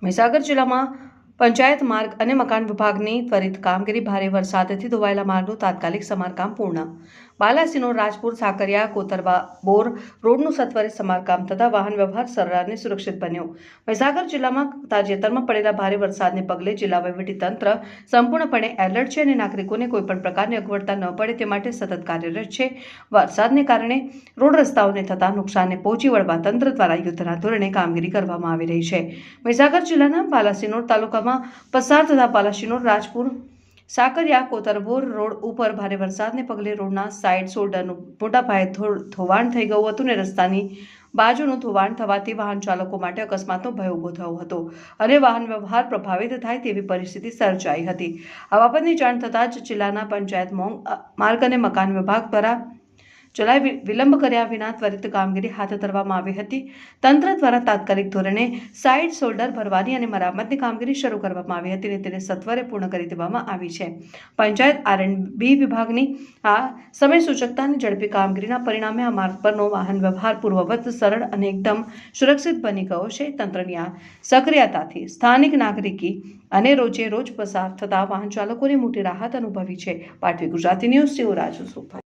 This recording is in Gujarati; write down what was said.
મહીસાગર જિલ્લામાં પંચાયત માર્ગ અને મકાન વિભાગની ત્વરિત કામગીરી ભારે વરસાદથી ધોવાયેલા માર્ગનું તાત્કાલિક સમારકામ પૂર્ણ બાલાસિનોર રાજપુર સાકરિયા કોતરબા બોર રોડનું સત્વરે સમારકામ થતાં વાહન વ્યવહાર સરળ અને સુરક્ષિત બન્યો। મહીસાગર જિલ્લામાં તાજેતરમાં પડેલા ભારે વરસાદને પગલે જિલ્લા વહીવટીતંત્ર સંપૂર્ણપણે એલર્ટ છે અને નાગરિકોને કોઈપણ પ્રકારની અગવડતા ન પડે તે માટે સતત કાર્યરત છે। વરસાદને કારણે રોડ રસ્તાઓને થતા નુકસાનને પહોંચી વળવા તંત્ર દ્વારા યુદ્ધના ધોરણે કામગીરી કરવામાં આવી રહી છે। મહીસાગર જિલ્લાના બાલાસિનોર તાલુકામાં પસાર થતા બાલાસિનોર રાજપુર સાકરિયા કોતરબોર રોડ ઉપર ભારે વરસાદને પગલે રોડના સાઇડ શોલ્ડરનું મોટા પાયે ધોવાણ થઈ ગયું હતું અને રસ્તાની બાજુનું ધોવાણ થવાથી વાહન ચાલકો માટે અકસ્માતનો ભય ઊભો થયો હતો અને વાહન વ્યવહાર પ્રભાવિત થાય તેવી પરિસ્થિતિ સર્જાઈ હતી। આ બાબતની જાણ થતાં જ જિલ્લાના પંચાયત માર્ગ અને મકાન વિભાગ દ્વારા ચલાવી વિલંબ કર્યા વિના ત્વરિત કામગીરી હાથ ધરવામાં આવી હતી। તંત્ર દ્વારા તાત્કાલિક ધોરણે સાઇડ શોલ્ડર ભરવાની અને મરામતની કામગીરી શરૂ કરવામાં આવી હતી અને તેને સત્વરે પૂર્ણ કરી દેવામાં આવી છે। પંચાયત R&B વિભાગની આ સમય સૂચકતા અને ઝડપી કામગીરીના પરિણામે આ માર્ગ પરનો વાહન વ્યવહાર પૂર્વવત સરળ અને એકદમ સુરક્ષિત બની ગયો છે। તંત્રની આ સક્રિયતાથી સ્થાનિક નાગરિકી અને રોજે રોજ પસાર થતા વાહન ચાલકોને મોટી રાહત અનુભવી છે। પાટવી ગુજરાતી ન્યૂઝ રાજુ સુપર।